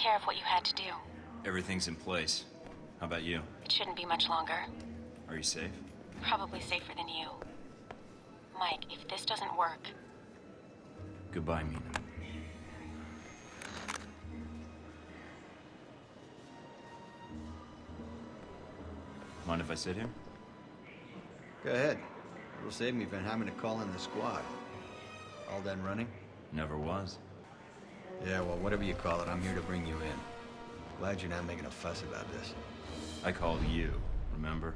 care of what you had to do. Everything's in place. How about you? It shouldn't be much longer. Are you safe? Probably safer than you. Mike, if this doesn't work... Goodbye, Mina. Mind if I sit here? Go ahead. It'll save me from having to call in the squad. All done running? Never was. Yeah, well, whatever you call it, I'm here to bring you in. Glad you're not making a fuss about this. I called you, remember?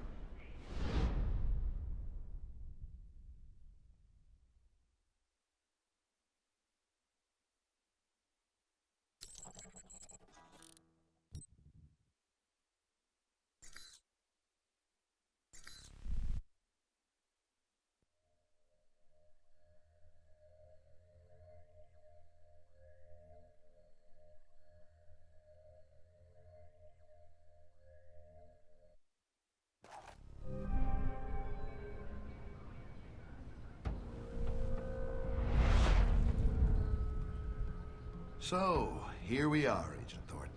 So, here we are, Agent Thornton.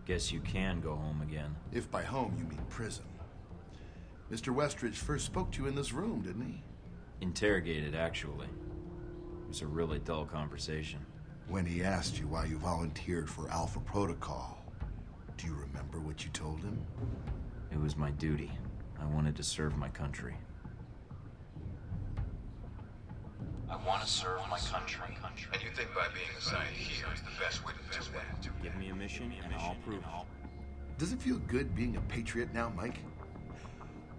Guess you can go home again. If by home you mean prison. Mr. Westridge first spoke to you in this room, didn't he? Interrogated, actually. It was a really dull conversation. When he asked you why you volunteered for Alpha Protocol, do you remember what you told him? It was my duty. I wanted to serve my country. I want to serve my country. And you think by being assigned here is the best way to do that? Give me a mission and I'll prove it. Does it feel good being a patriot now, Mike?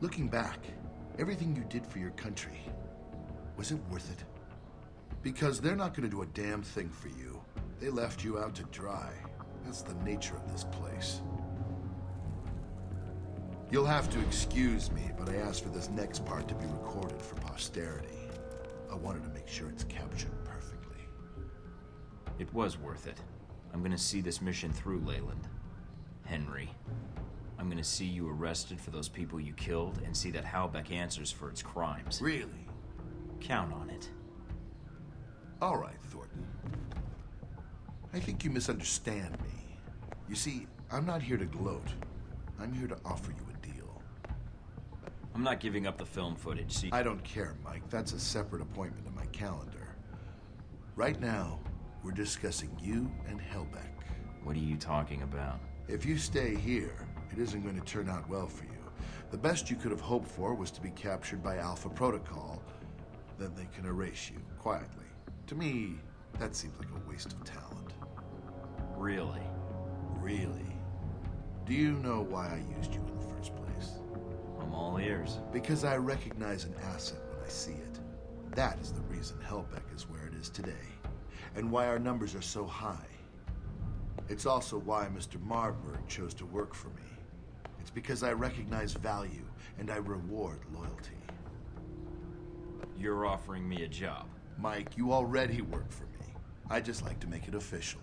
Looking back, everything you did for your country, was it worth it? Because they're not going to do a damn thing for you. They left you out to dry. That's the nature of this place. You'll have to excuse me, but I asked for this next part to be recorded for posterity. I wanted to make sure it's captured perfectly. It was worth it. I'm gonna see this mission through, Leyland. Henry. I'm gonna see you arrested for those people you killed and see that Halbeck answers for its crimes. Really? Count on it. All right, Thornton. I think you misunderstand me. You see, I'm not here to gloat. I'm here to offer you a deal. I'm not giving up the film footage, see? I don't care, Mike. That's a separate appointment in my calendar. Right now, we're discussing you and Halbeck. What are you talking about? If you stay here, it isn't going to turn out well for you. The best you could have hoped for was to be captured by Alpha Protocol. Then they can erase you, quietly. To me, that seems like a waste of talent. Really? Really? Do you know why I used you in the first place? I'm all ears. Because I recognize an asset when I see it. That is the reason Halbeck is where it is today, and why our numbers are so high. It's also why Mr. Marburg chose to work for me. It's because I recognize value, and I reward loyalty. You're offering me a job. Mike, you already work for me. I just like to make it official.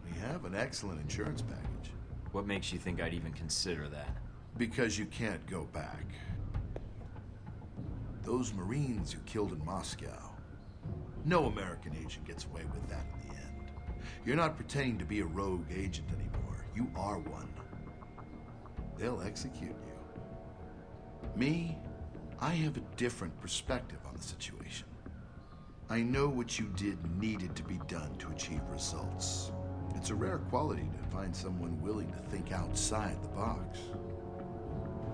We have an excellent insurance package. What makes you think I'd even consider that? Because you can't go back. Those Marines you killed in Moscow. No American agent gets away with that in the end. You're not pretending to be a rogue agent anymore. You are one. They'll execute you. Me, I have a different perspective on the situation. I know what you did needed to be done to achieve results. It's a rare quality to find someone willing to think outside the box.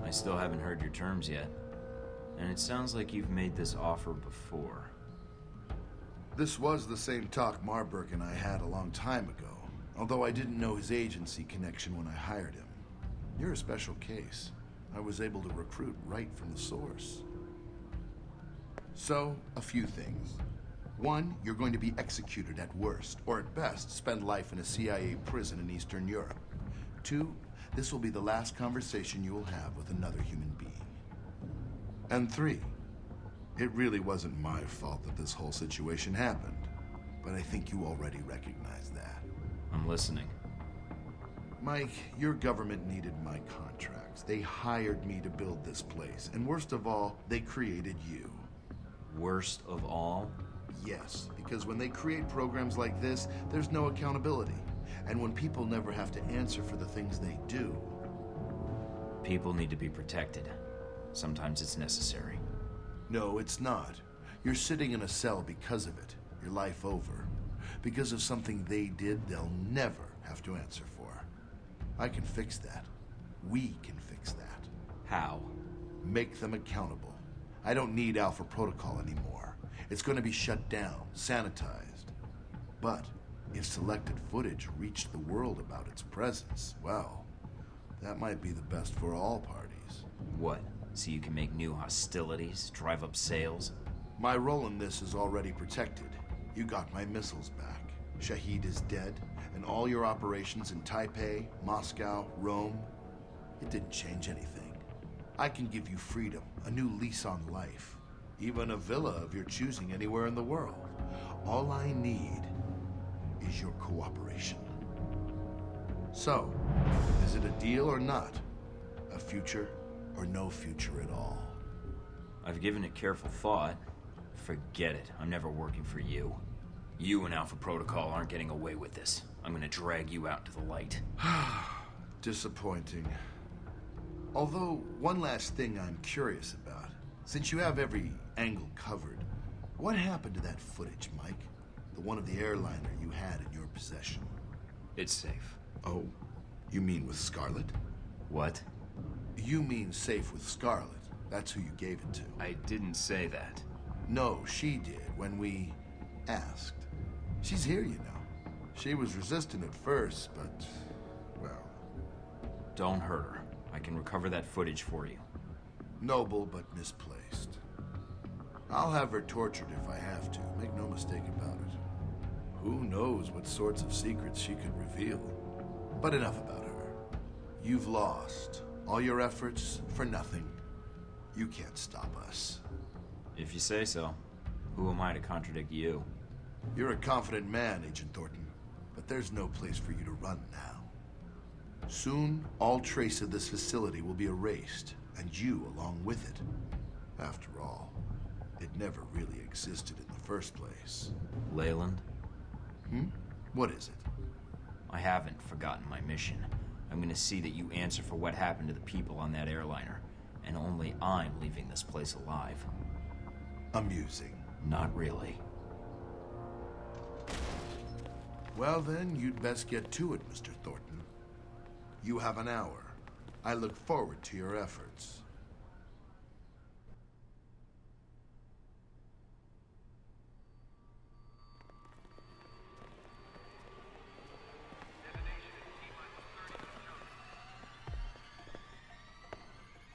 I still haven't heard your terms yet. And it sounds like you've made this offer before. This was the same talk Marburg and I had a long time ago, although I didn't know his agency connection when I hired him. You're a special case. I was able to recruit right from the source. So, a few things. One, you're going to be executed at worst, or at best, spend life in a CIA prison in Eastern Europe. Two, this will be the last conversation you will have with another human being. And three, it really wasn't my fault that this whole situation happened, but I think you already recognize that. I'm listening. Mike, your government needed my contracts. They hired me to build this place, and worst of all, they created you. Worst of all? Yes, because when they create programs like this, there's no accountability. And when people never have to answer for the things they do, People need to be protected. Sometimes it's necessary. no, it's not. You're sitting in a cell because of it. Your life over. Because of something they did they'll never have to answer for. I can fix that. We can fix that. How? Make them accountable. I don't need Alpha Protocol anymore. It's going to be shut down, sanitized. But if selected footage reached the world about its presence, well, that might be the best for all parties. What? So you can make new hostilities, drive up sales? My role in this is already protected. You got my missiles back. Shahid is dead, and all your operations in Taipei, Moscow, Rome, it didn't change anything. I can give you freedom, a new lease on life, even a villa of your choosing anywhere in the world. All I need is your cooperation. So, is it a deal or not? A future or no future at all? I've given it careful thought. Forget it. I'm never working for you. You and Alpha Protocol aren't getting away with this. I'm gonna drag you out to the light. Disappointing. Although, one last thing I'm curious about. Since you have every angle covered, what happened to that footage, Mike? The one of the airliner you had in your possession. It's safe. Oh, you mean with Scarlet? What? You mean safe with Scarlet. That's who you gave it to. I didn't say that. No, she did when we asked. She's here, you know. She was resistant at first, but, well, Don't hurt her. I can recover that footage for you. noble but misplaced. I'll have her tortured if I have to, make no mistake about it. Who knows what sorts of secrets she could reveal. But enough about her. You've lost. All your efforts for nothing. You can't stop us. If you say so. Who am I to contradict you? You're a confident man, Agent Thornton, but there's no place for you to run now. Soon, all trace of this facility will be erased, and you along with it. After all, it never really existed in the first place. Leyland? What is it? I haven't forgotten my mission. I'm gonna see that you answer for what happened to the people on that airliner. And only I'm leaving this place alive. Amusing. Not really. Well then, you'd best get to it, Mr. Thornton. You have an hour. I look forward to your efforts.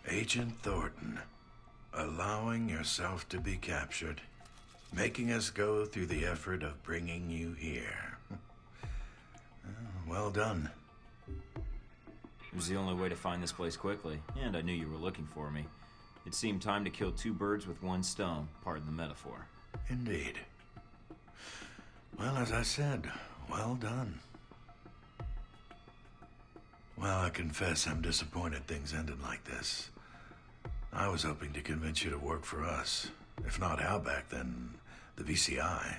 Agent Thornton, allowing yourself to be captured, making us go through the effort of bringing you here. Well done. It was the only way to find this place quickly, and I knew you were looking for me. It seemed time to kill two birds with one stone, pardon the metaphor. Indeed. Well, as I said, well done. Well, I confess I'm disappointed things ended like this. I was hoping to convince you to work for us. If not Halbeck, then the VCI.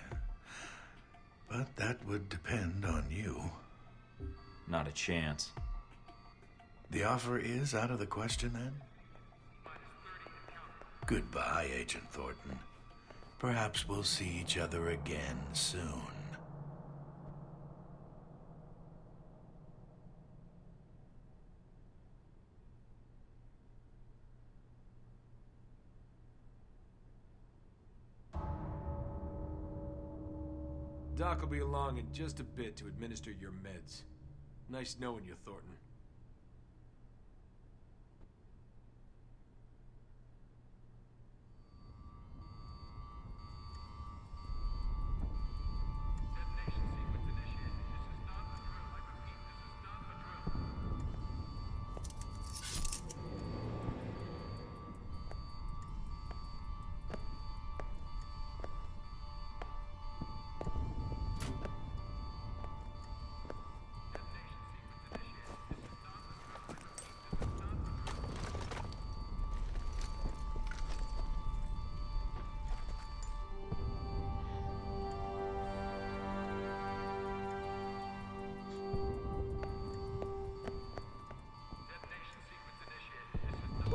But that would depend on you. Not a chance. The offer is out of the question, then? Goodbye, Agent Thornton. Perhaps we'll see each other again soon. Doc will be along in just a bit to administer your meds. Nice knowing you, Thornton.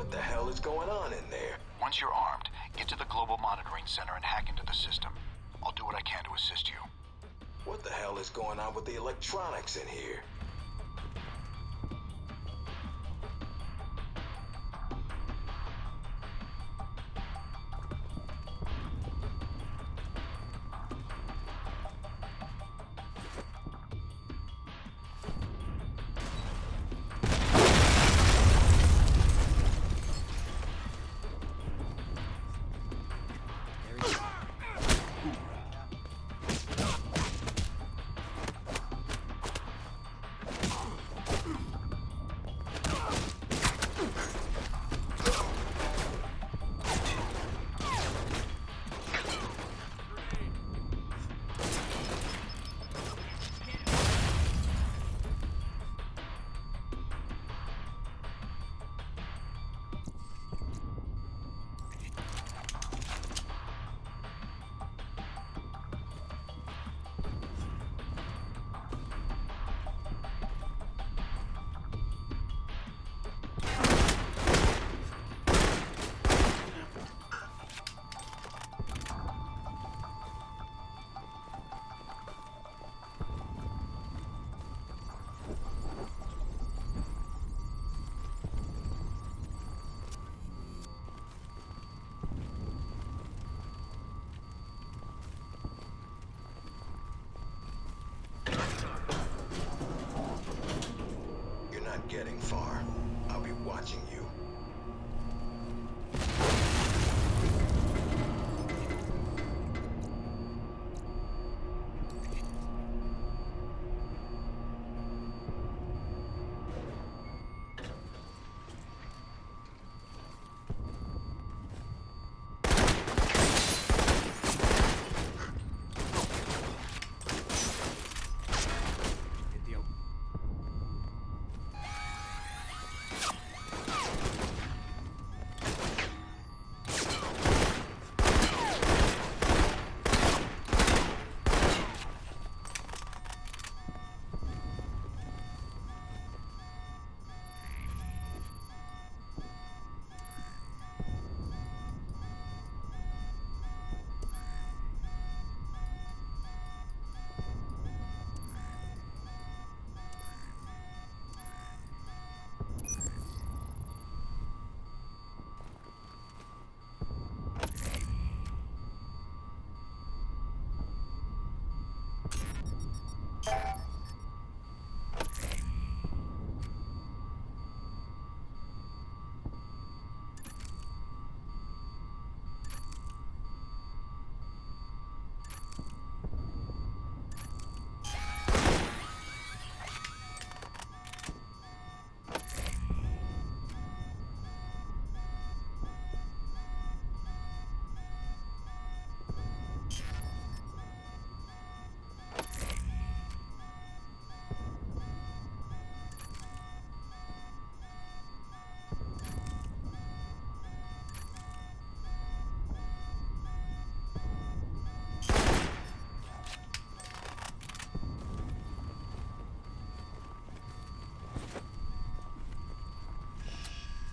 What the hell is going on in there? Once you're armed, get to the Global Monitoring Center and hack into the system. I'll do what I can to assist you. What the hell is going on with the electronics in here? Getting far. I'll be watching you.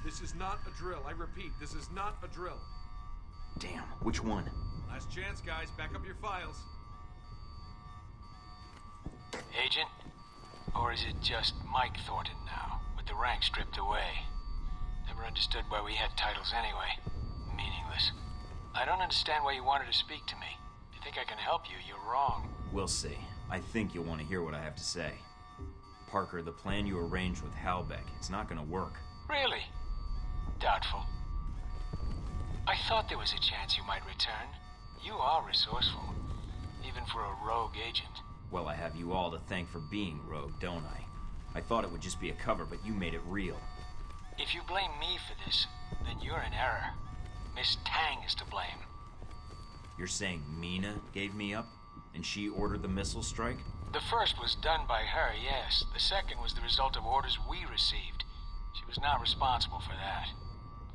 This is not a drill. I repeat, this is not a drill. Damn, which one? Last chance, guys. Back up your files. Agent? Or is it just Mike Thornton now, with the rank stripped away? Never understood why we had titles anyway. Meaningless. I don't understand why you wanted to speak to me. If you think I can help you, you're wrong. We'll see. I think you'll want to hear what I have to say. Parker, the plan you arranged with Halbeck, it's not gonna work. Really? Doubtful. I thought there was a chance you might return. You are resourceful, even for a rogue agent. Well, I have you all to thank for being rogue, don't I? I thought it would just be a cover, but you made it real. If you blame me for this, then you're in error. Miss Tang is to blame. You're saying Mina gave me up? And she ordered the missile strike? The first was done by her, yes. The second was the result of orders we received. She was not responsible for that.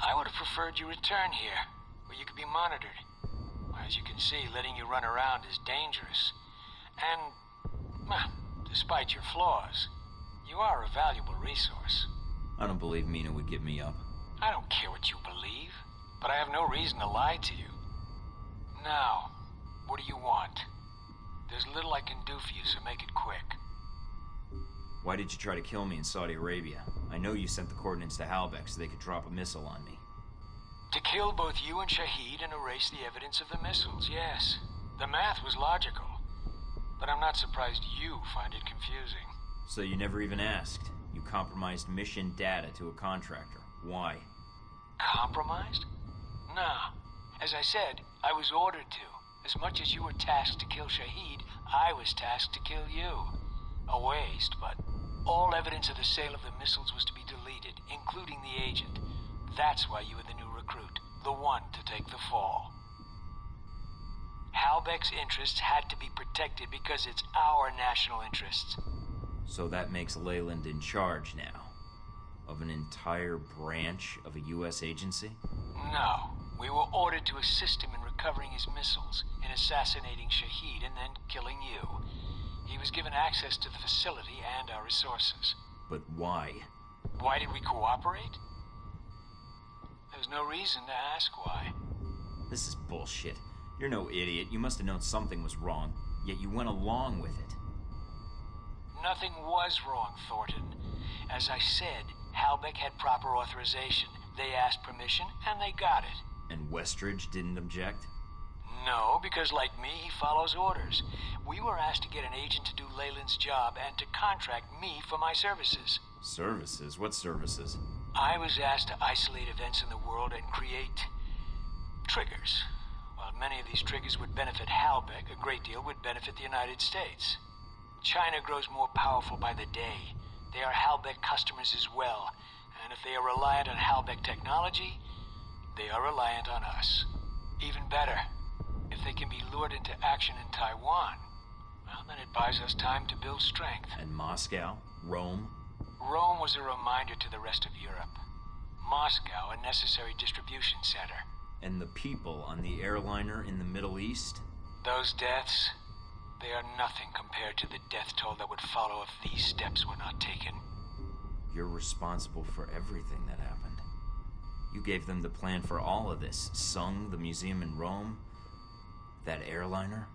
I would have preferred you return here, where you could be monitored. As you can see, letting you run around is dangerous. And, well, despite your flaws, you are a valuable resource. I don't believe Mina would give me up. I don't care what you believe, but I have no reason to lie to you. Now, what do you want? There's little I can do for you, so make it quick. Why did you try to kill me in Saudi Arabia? I know you sent the coordinates to Halbeck so they could drop a missile on me. To kill both you and Shahid and erase the evidence of the missiles, yes. The math was logical. But I'm not surprised you find it confusing. So you never even asked. You compromised mission data to a contractor. Why? Compromised? Nah. As I said, I was ordered to. As much as you were tasked to kill Shahid, I was tasked to kill you. A waste, but all evidence of the sale of the missiles was to be deleted, including the agent. That's why you were the new recruit, the one to take the fall. Halbeck's interests had to be protected because it's our national interests. So that makes Leyland in charge now? Of an entire branch of a U.S. agency? No. We were ordered to assist him in recovering his missiles, in assassinating Shahid, and then killing you. He was given access to the facility and our resources. But why? Why did we cooperate? There's no reason to ask why. This is bullshit. You're no idiot. You must have known something was wrong, yet you went along with it. Nothing was wrong, Thornton. As I said, Halbeck had proper authorization. They asked permission, and they got it. And Westridge didn't object? No, because like me, he follows orders. We were asked to get an agent to do Leyland's job and to contract me for my services. Services? What services? I was asked to isolate events in the world and create triggers. While many of these triggers would benefit Halbeck, a great deal would benefit the United States. China grows more powerful by the day. They are Halbeck customers as well, and if they are reliant on Halbeck technology, they are reliant on us. Even better, if they can be lured into action in Taiwan, well, then it buys us time to build strength. And Moscow? Rome? Rome was a reminder to the rest of Europe. Moscow, a necessary distribution center. And the people on the airliner in the Middle East? Those deaths, they are nothing compared to the death toll that would follow if these steps were not taken. You're responsible for everything that happened. You gave them the plan for all of this. Sung, the museum in Rome, that airliner.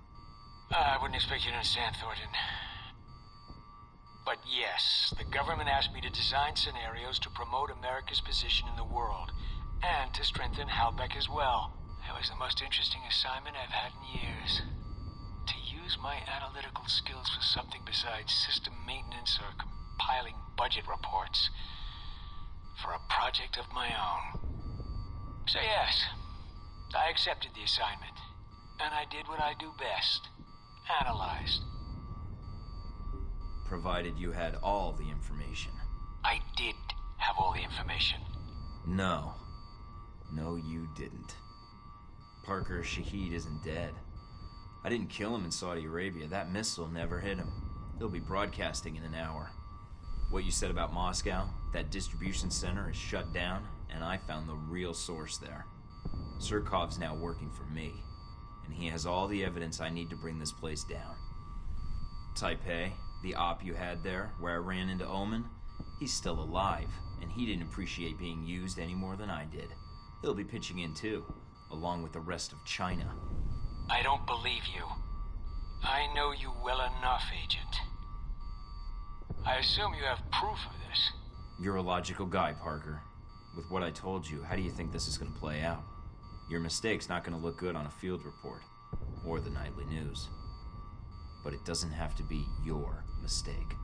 I wouldn't expect you to understand, Thornton. But yes, the government asked me to design scenarios to promote America's position in the world, and to strengthen Halbeck as well. That was the most interesting assignment I've had in years. To use my analytical skills for something besides system maintenance or compiling budget reports. For a project of my own. So yes, I accepted the assignment. And I did what I do best. Analyzed. Provided you had all the information. I did have all the information. No. No, you didn't. Parker Shahid isn't dead. I didn't kill him in Saudi Arabia. That missile never hit him. They'll be broadcasting in an hour. What you said about Moscow, that distribution center is shut down, and I found the real source there. Surkov's now working for me, and he has all the evidence I need to bring this place down. Taipei, the op you had there, where I ran into Omen, he's still alive, and he didn't appreciate being used any more than I did. He'll be pitching in too, along with the rest of China. I don't believe you. I know you well enough, Agent. I assume you have proof of this. You're a logical guy, Parker. With what I told you, how do you think this is going to play out? Your mistake's not going to look good on a field report, or the nightly news. But it doesn't have to be your mistake.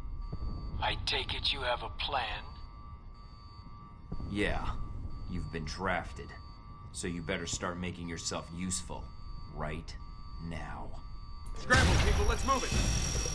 I take it you have a plan? Yeah, you've been drafted. So you better start making yourself useful right now. Scramble, people, let's move it!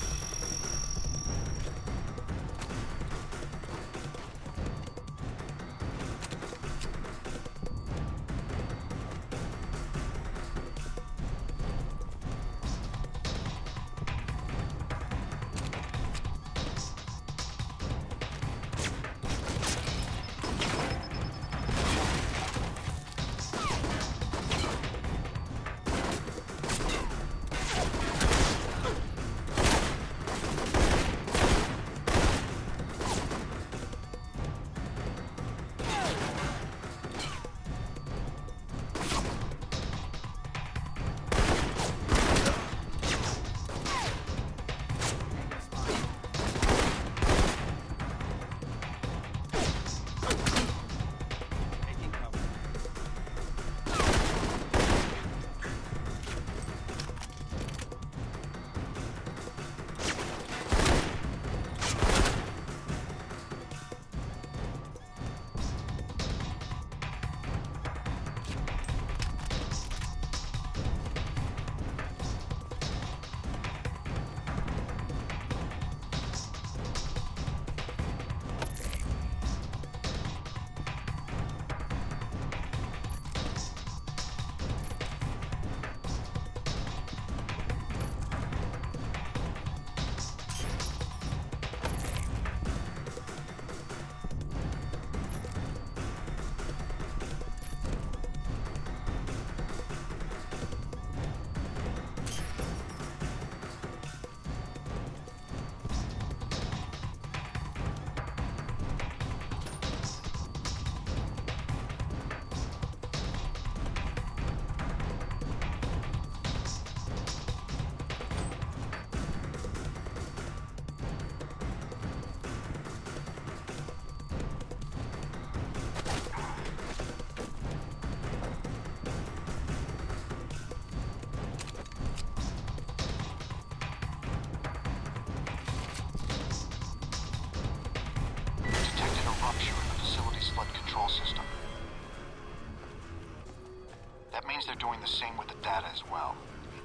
means they're doing the same with the data as well.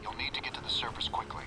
You'll need to get to the surface quickly.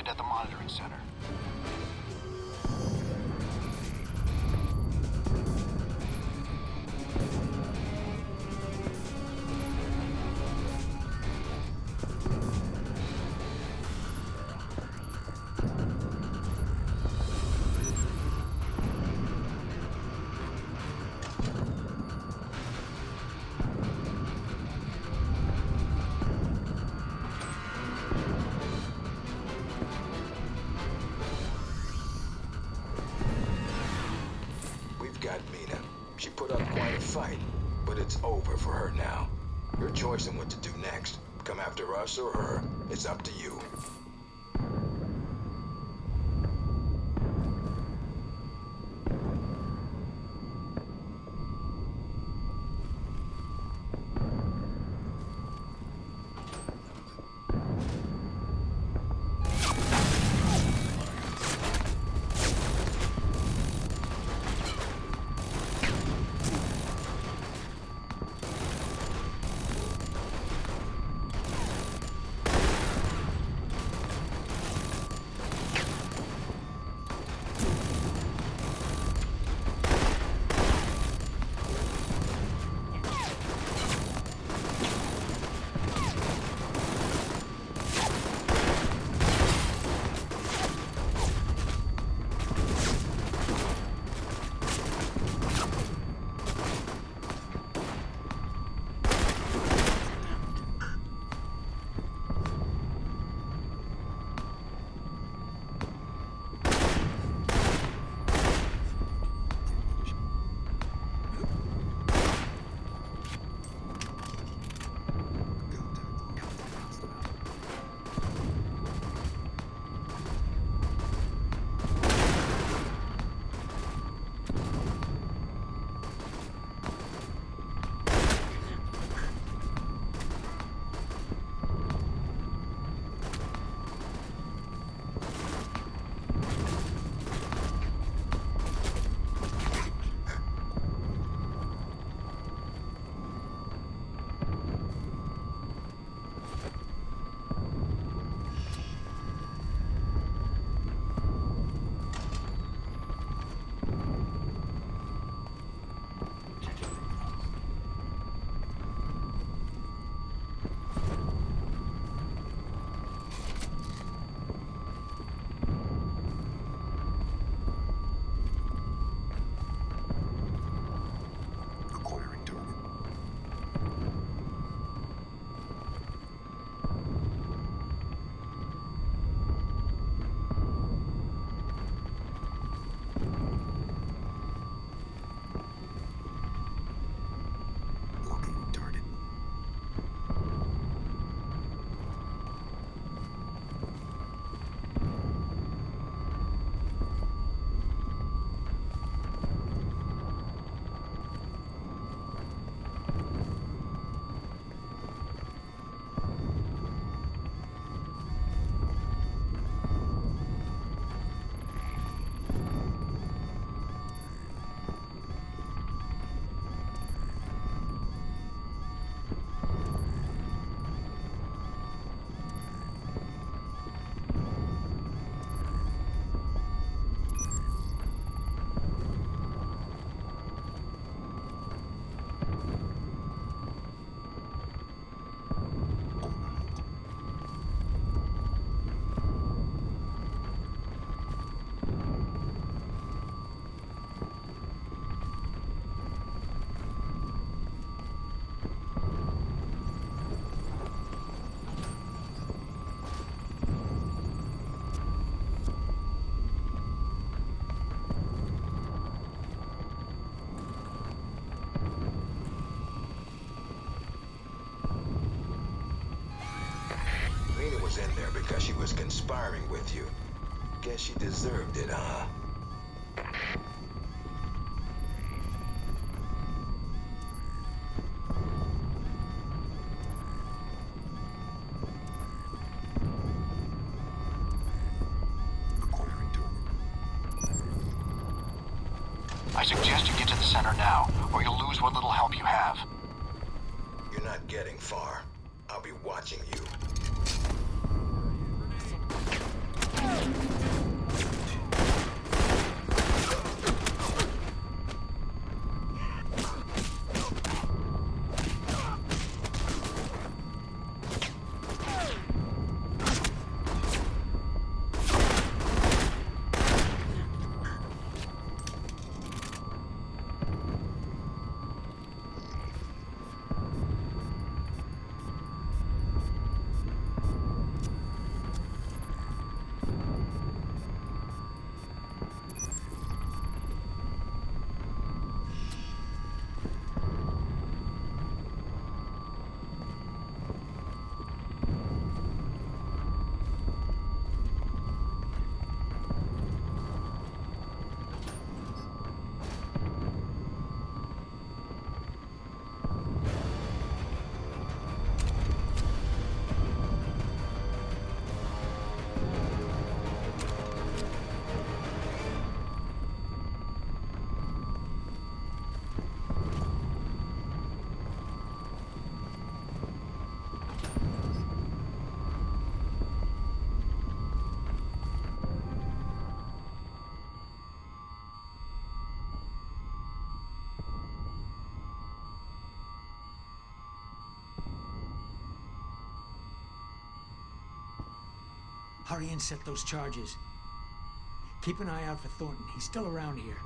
At the monitoring center. Got Mina. She put up quite a fight, but it's over for her now. Your choice in what to do next. Come after us or her. It's up to you. was conspiring with you. Guess she deserved it, huh? I suggest you get to the center now, or you'll lose what little help you have. You're not getting far. I'll be watching you. Hurry and set those charges. Keep an eye out for Thornton. He's still around here.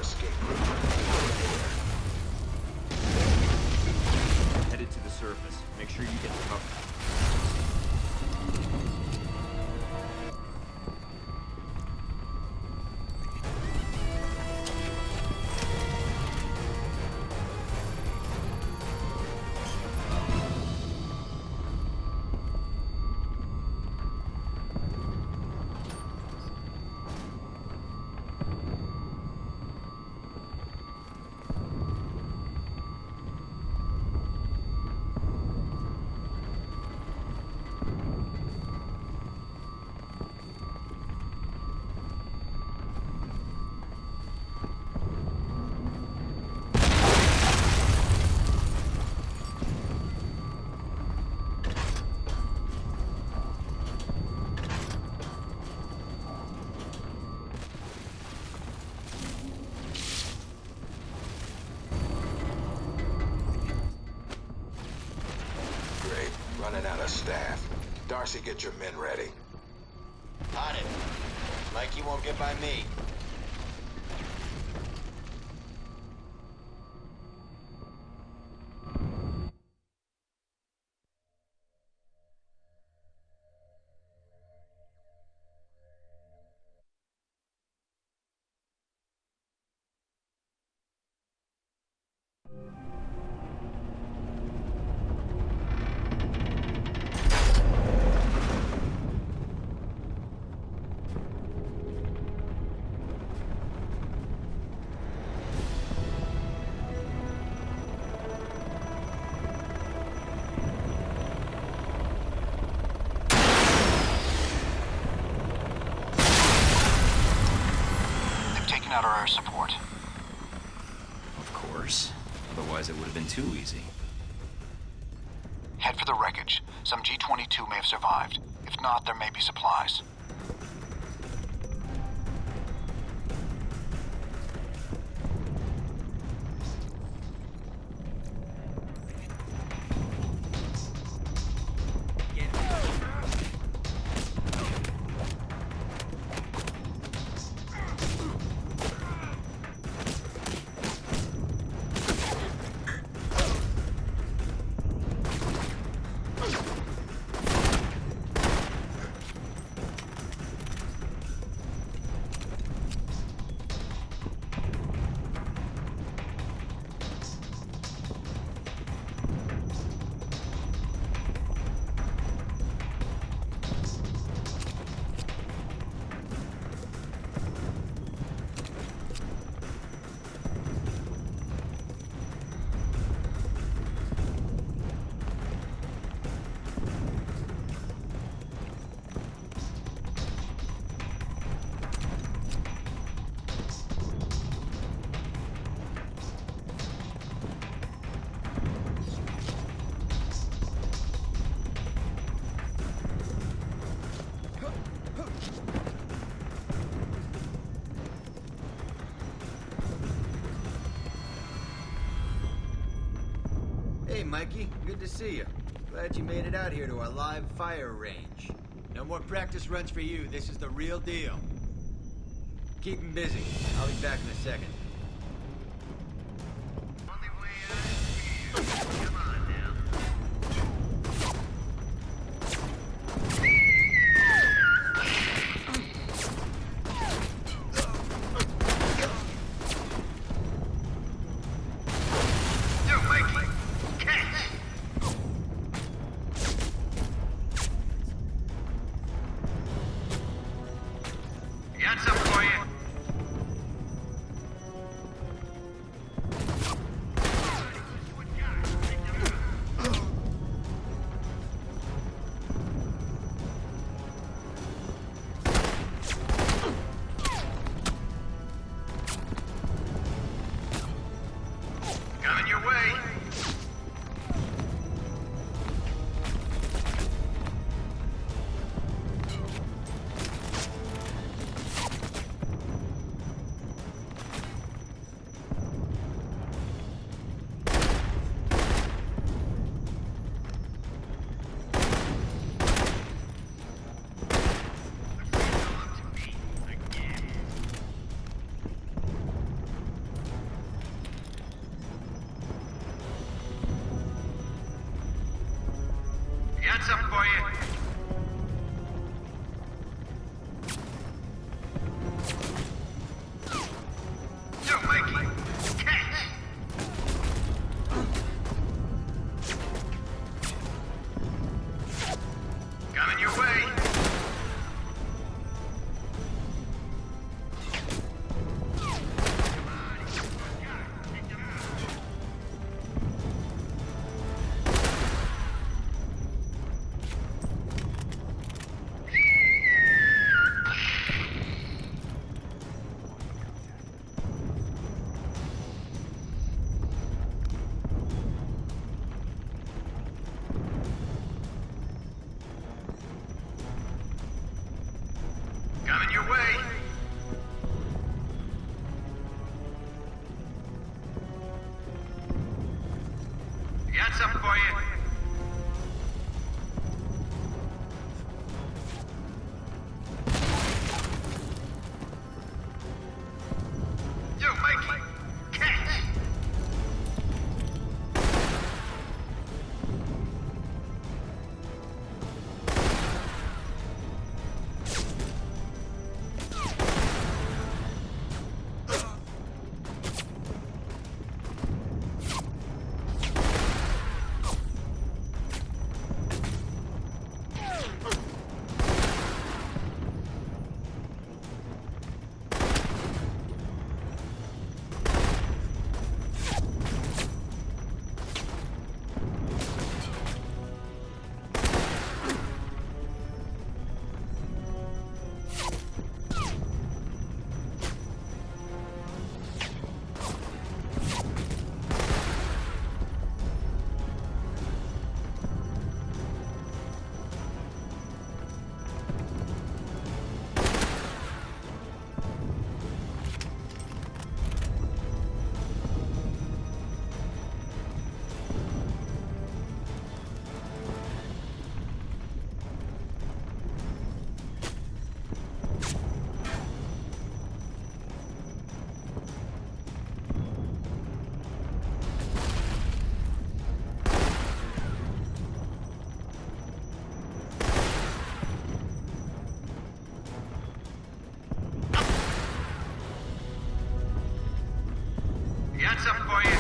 escape route. Headed to the surface. Make sure you get the cover. Running out of staff. Darcy, get your men ready. On it. Mikey won't get by me. Out our air support. Of course. Otherwise it would have been too easy. Head for the wreckage. Some G-22 may have survived. If not, there may be supplies. Hey, Mikey. Good to see you. Glad you made it out here to our live fire range. No more practice runs for you. This is the real deal. Keep 'em busy. I'll be back in a second. Got something for you. Yo, Mikey! Catch! Coming your way. Coming your way. Got something for you. Yo, Mikey! Catch! Got something for you.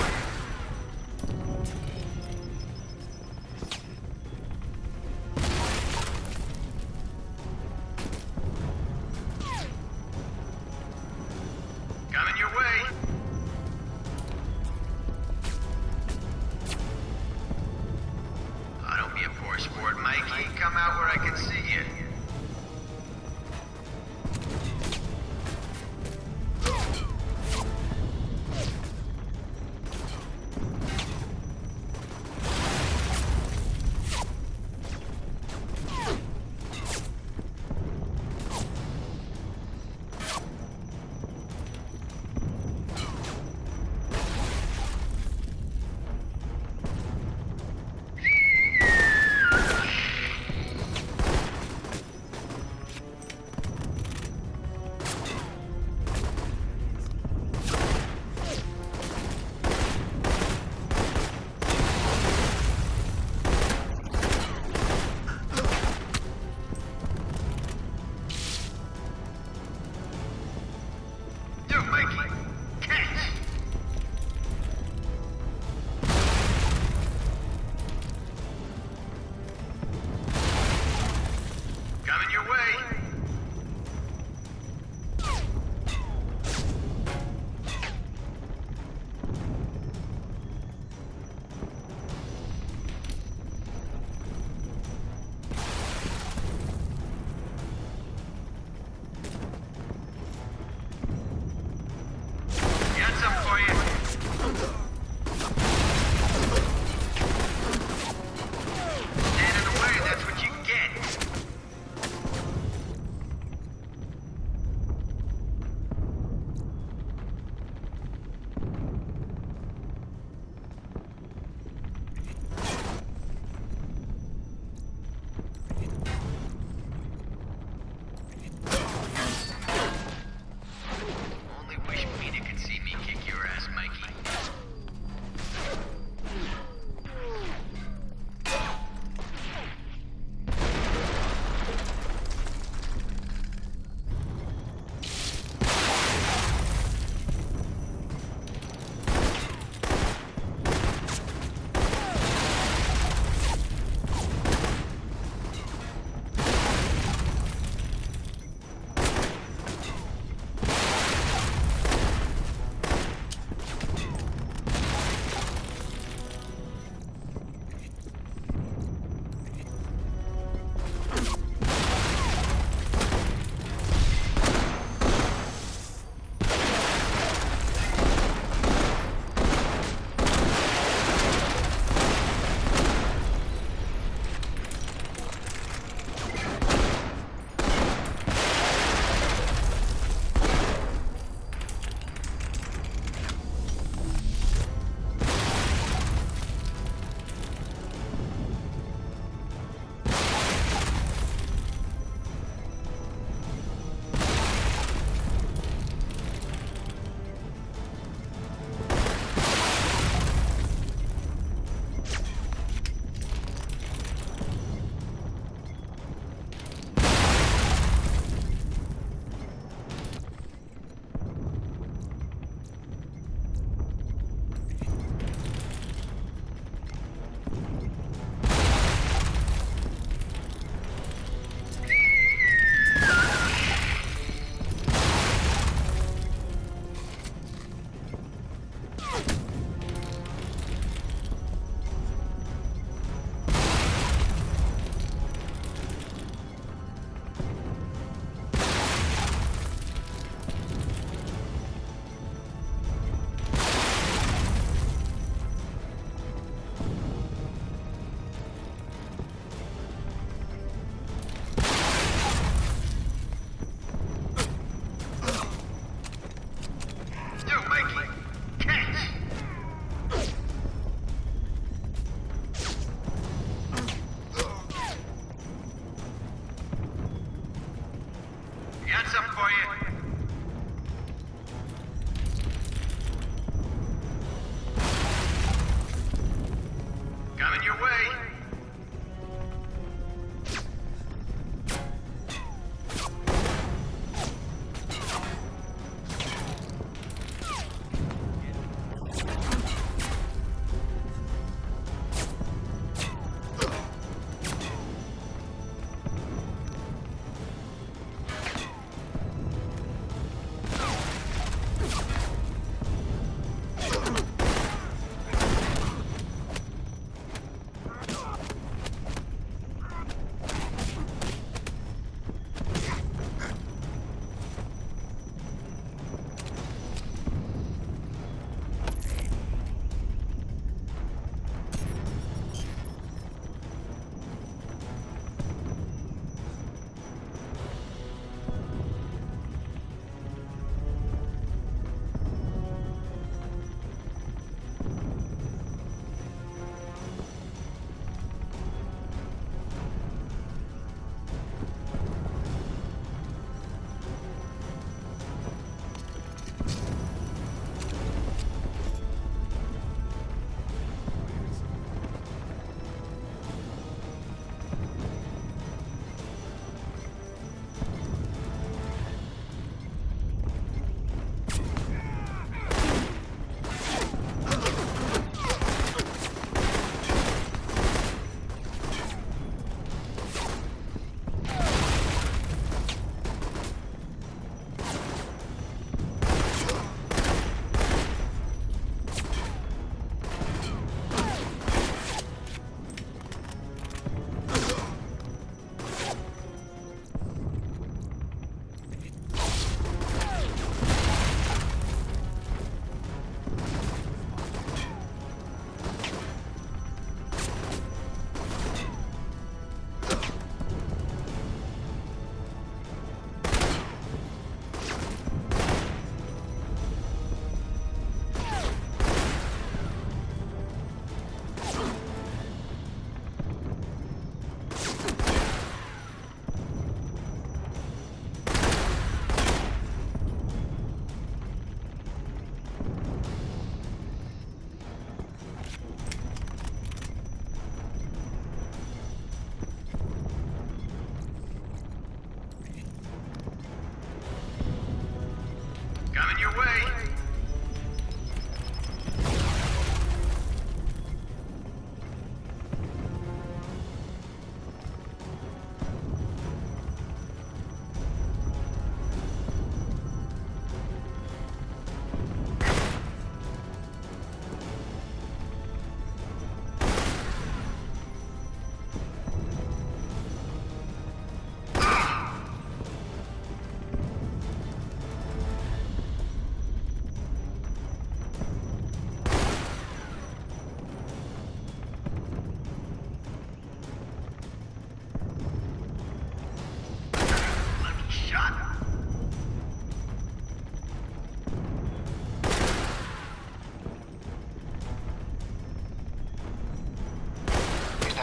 Coming your way. Oh, don't be a poor sport, Mikey. Come out where I can see you.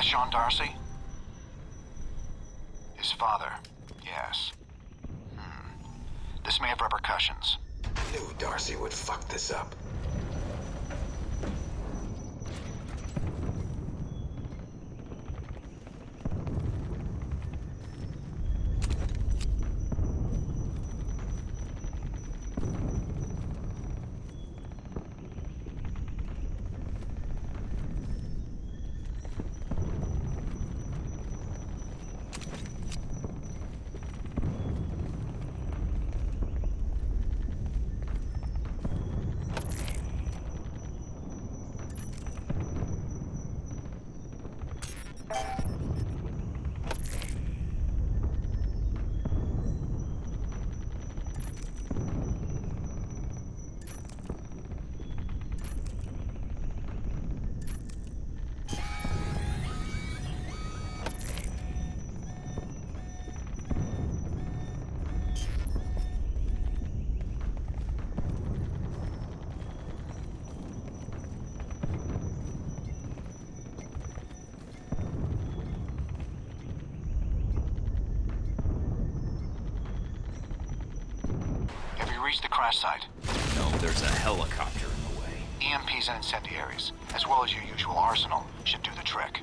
Sean Darcy? His father, yes. This may have repercussions. Knew Darcy would fuck this up. Reach the crash site. No, there's a helicopter in the way. EMPs and incendiaries, as well as your usual arsenal, should do the trick.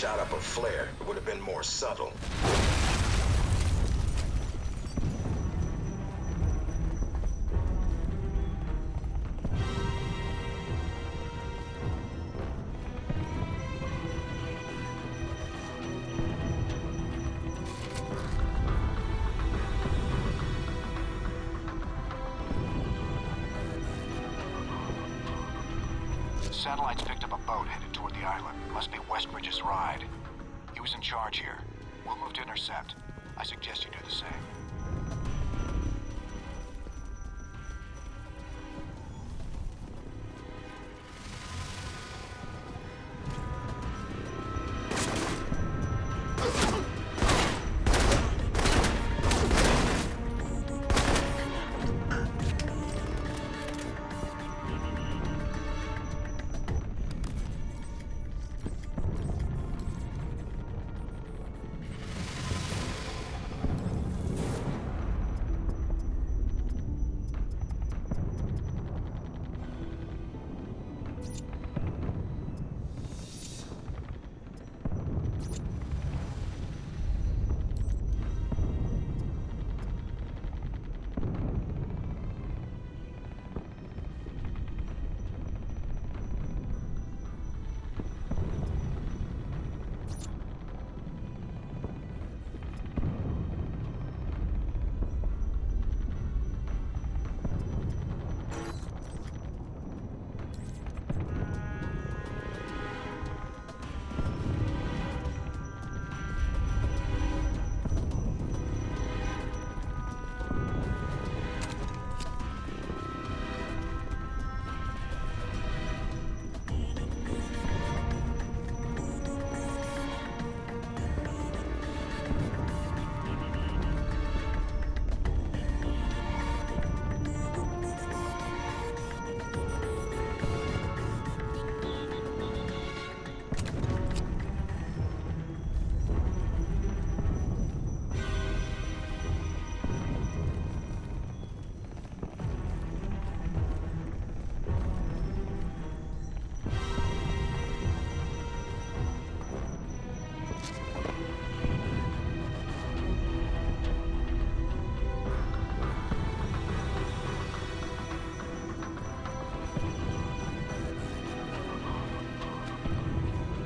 shot up a flare, it would have been more subtle. Satellites picked up a boat headed toward the island. Must be Westbridge's ride. He was in charge here. We'll move to intercept. I suggest you do the same.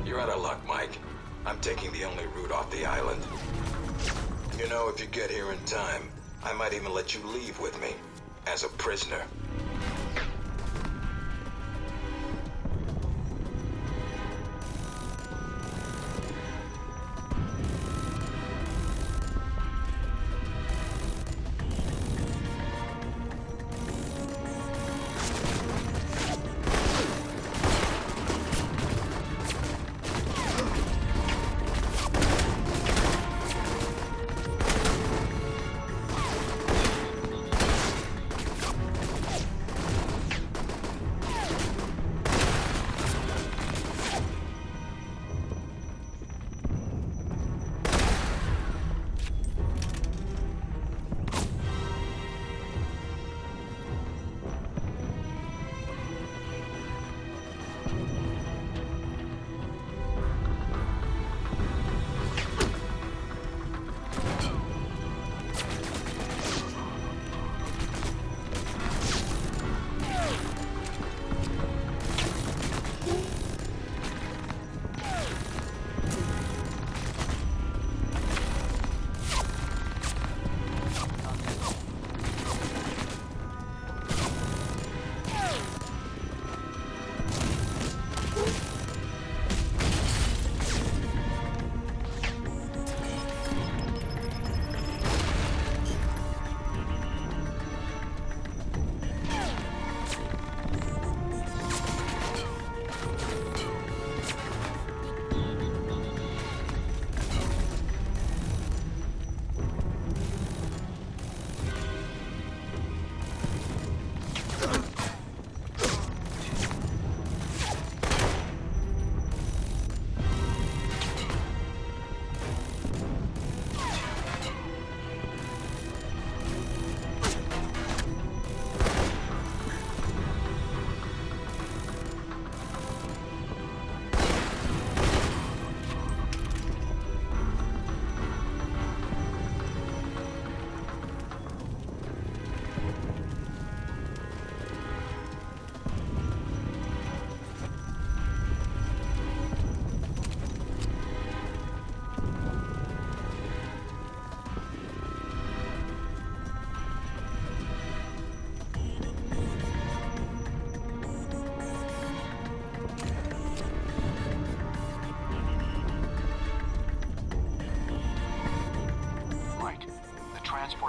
You're out of luck, Mike. I'm taking the only route off the island. You know, if you get here in time, I might even let you leave with me, as a prisoner.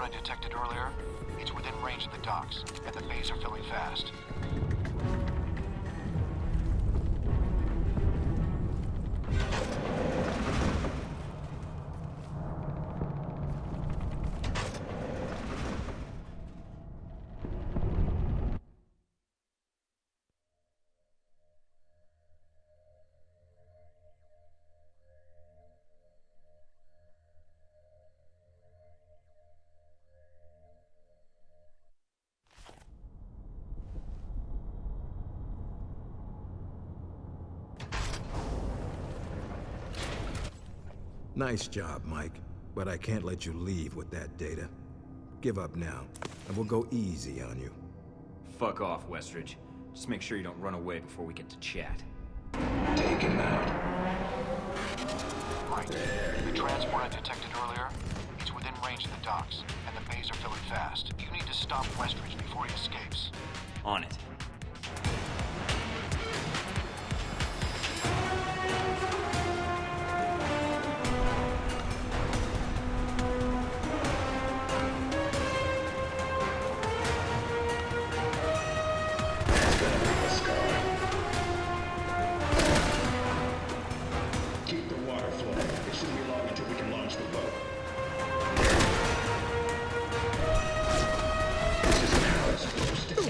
I detected earlier? It's within range of the docks, and the bays are filling fast. Nice job, Mike. But I can't let you leave with that data. Give up now, and we'll go easy on you. Fuck off, Westridge. Just make sure you don't run away before we get to chat. Take him out. Mike, the transport I detected earlier? It's within range of the docks, and the bays are filling fast. You need to stop Westridge before he escapes. On it. Keep the water flowing. It shouldn't be long until we can launch the boat. This isn't how it's supposed to be.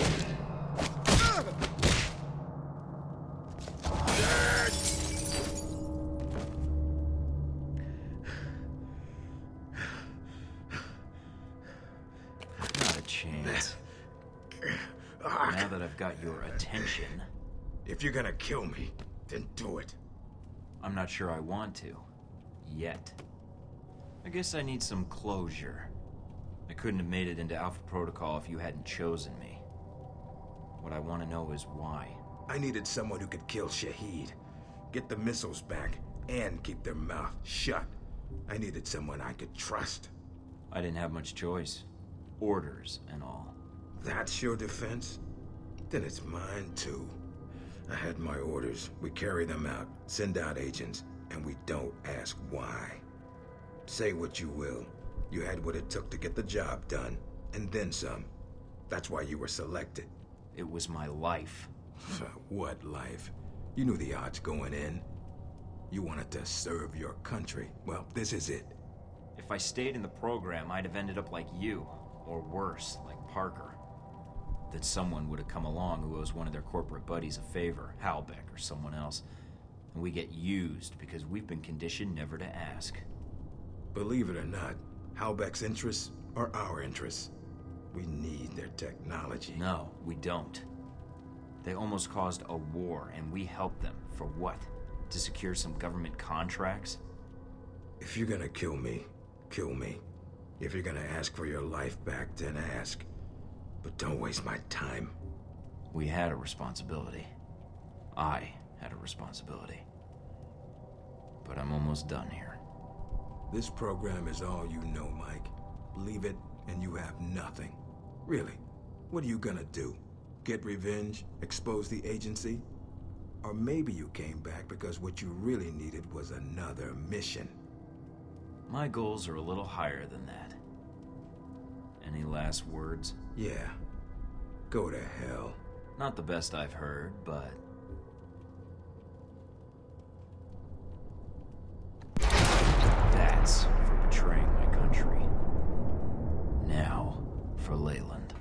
Not a chance. Now that I've got your attention, If you're gonna kill me, then do it. I'm not sure I want to. Yet. I guess I need some closure. I couldn't have made it into Alpha Protocol if you hadn't chosen me. What I want to know is why. I needed someone who could kill Shahid, get the missiles back, and keep their mouth shut. I needed someone I could trust. I didn't have much choice. Orders and all. That's your defense? Then it's mine too. I had my orders. We carry them out, send out agents, and we don't ask why. Say what you will. You had what it took to get the job done, and then some. That's why you were selected. It was my life. What life? You knew the odds going in. You wanted to serve your country. Well, this is it. If I stayed in the program, I'd have ended up like you, or worse, like Parker. That someone would have come along who owes one of their corporate buddies a favor, Halbeck or someone else, and we get used because we've been conditioned never to ask. Believe it or not, Halbeck's interests are our interests. We need their technology. No, we don't. They almost caused a war, and we helped them. For what? To secure some government contracts? If you're gonna kill me, kill me. If you're gonna ask for your life back, then ask. But don't waste my time. We had a responsibility. I had a responsibility. But I'm almost done here. This program is all you know, Mike. Leave it, and you have nothing. Really, what are you gonna do? Get revenge? Expose the agency? Or maybe you came back because what you really needed was another mission. My goals are a little higher than that. Any last words? Yeah. Go to hell. Not the best I've heard, but... That's for betraying my country. Now, for Leyland.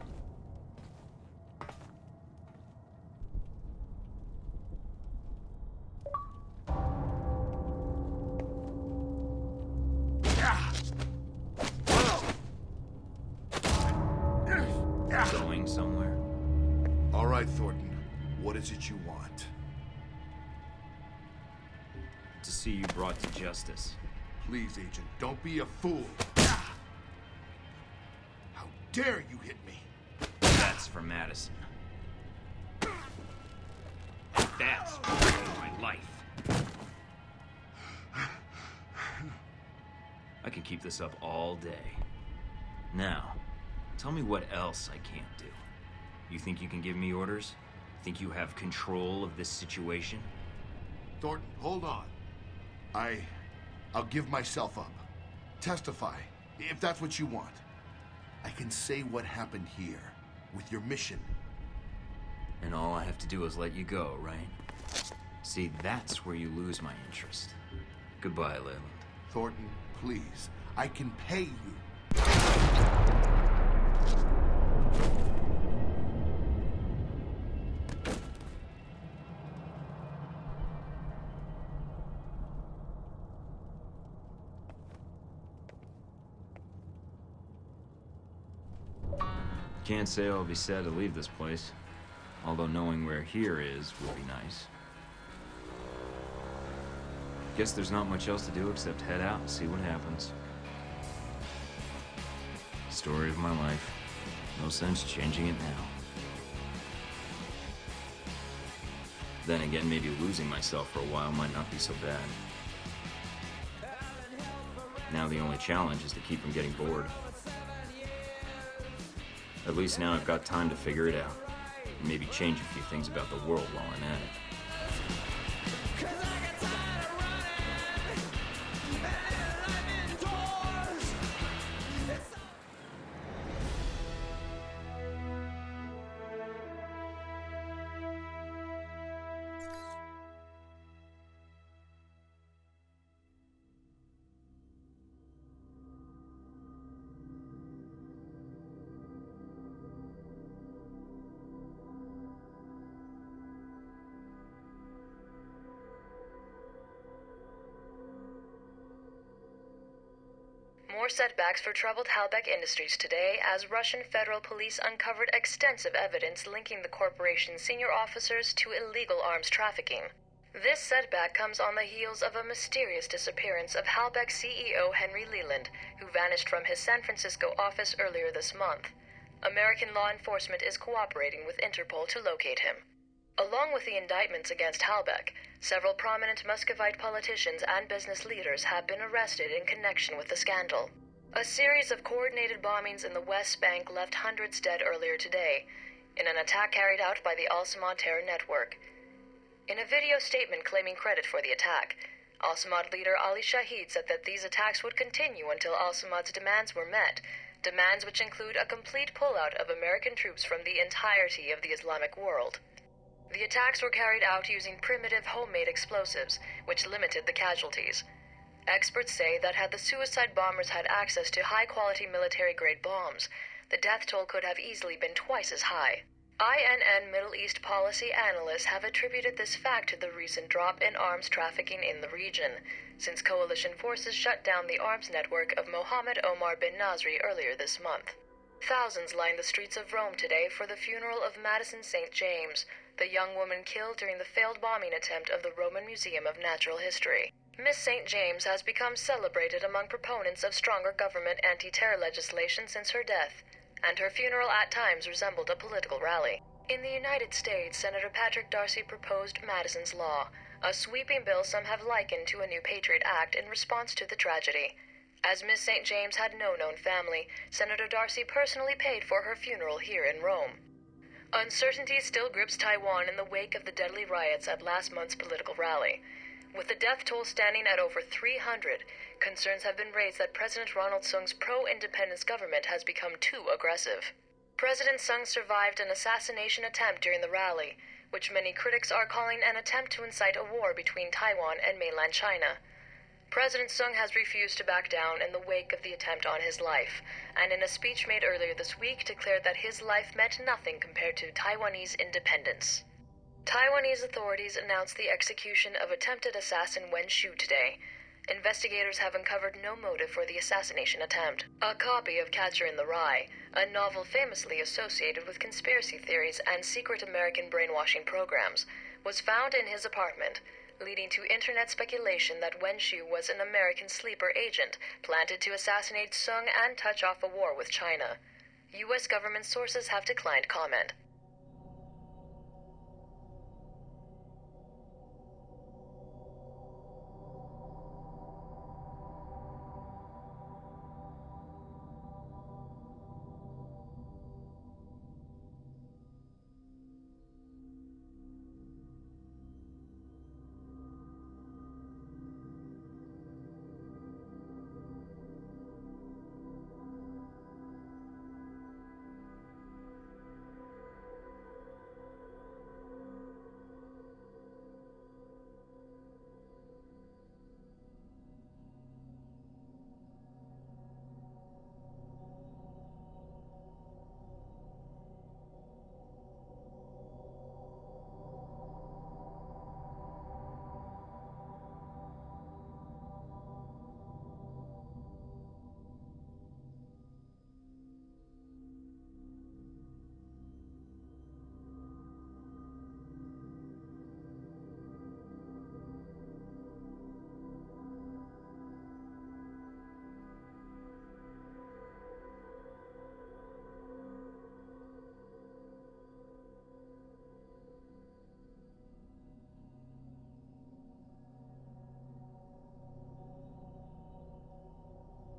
Going somewhere? All right, Thornton. What is it you want? To see you brought to justice. Please, Agent, don't be a fool. How dare you hit me? That's for Madison. That's for my life. I can keep this up all day. Now, tell me what else I can't do. You think you can give me orders? Think you have control of this situation? Thornton, hold on. I'll give myself up. Testify, if that's what you want. I can say what happened here, with your mission. And all I have to do is let you go, right? See, that's where you lose my interest. Goodbye, Leyland. Thornton, please. I can pay you. Can't say I'll be sad to leave this place. Although knowing where here is would be nice. Guess there's not much else to do except head out and see what happens. Story of my life. No sense changing it now. Then again, maybe losing myself for a while might not be so bad. Now the only challenge is to keep from getting bored. At least now I've got time to figure it out. And maybe change a few things about the world while I'm at it. More setbacks for troubled Halbeck Industries today as Russian federal police uncovered extensive evidence linking the corporation's senior officers to illegal arms trafficking. This setback comes on the heels of a mysterious disappearance of Halbeck CEO Henry Leland, who vanished from his San Francisco office earlier this month. American law enforcement is cooperating with Interpol to locate him. Along with the indictments against Halbeck, several prominent Muscovite politicians and business leaders have been arrested in connection with the scandal. A series of coordinated bombings in the West Bank left hundreds dead earlier today, in an attack carried out by the Al-Samad terror network. In a video statement claiming credit for the attack, Al-Samad leader Ali Shahid said that these attacks would continue until Al-Samad's demands were met, demands which include a complete pullout of American troops from the entirety of the Islamic world. The attacks were carried out using primitive homemade explosives, which limited the casualties. Experts say that had the suicide bombers had access to high-quality military-grade bombs, the death toll could have easily been twice as high. INN Middle East policy analysts have attributed this fact to the recent drop in arms trafficking in the region, since coalition forces shut down the arms network of Mohammed Omar bin Nasri earlier this month. Thousands lined the streets of Rome today for the funeral of Madison St. James, the young woman killed during the failed bombing attempt of the Roman Museum of Natural History. Miss St. James has become celebrated among proponents of stronger government anti-terror legislation since her death, and her funeral at times resembled a political rally. In the United States, Senator Patrick Darcy proposed Madison's Law, a sweeping bill some have likened to a new Patriot Act in response to the tragedy. As Miss St. James had no known family, Senator Darcy personally paid for her funeral here in Rome. Uncertainty still grips Taiwan in the wake of the deadly riots at last month's political rally. With the death toll standing at over 300, concerns have been raised that President Ronald Sung's pro-independence government has become too aggressive. President Sung survived an assassination attempt during the rally, which many critics are calling an attempt to incite a war between Taiwan and mainland China. President Sung has refused to back down in the wake of the attempt on his life, and in a speech made earlier this week declared that his life meant nothing compared to Taiwanese independence. Taiwanese authorities announced the execution of attempted assassin Wen Shu today. Investigators have uncovered no motive for the assassination attempt. A copy of Catcher in the Rye, a novel famously associated with conspiracy theories and secret American brainwashing programs, was found in his apartment, leading to internet speculation that Wen Shu was an American sleeper agent planted to assassinate Sung and touch off a war with China. U.S. government sources have declined comment.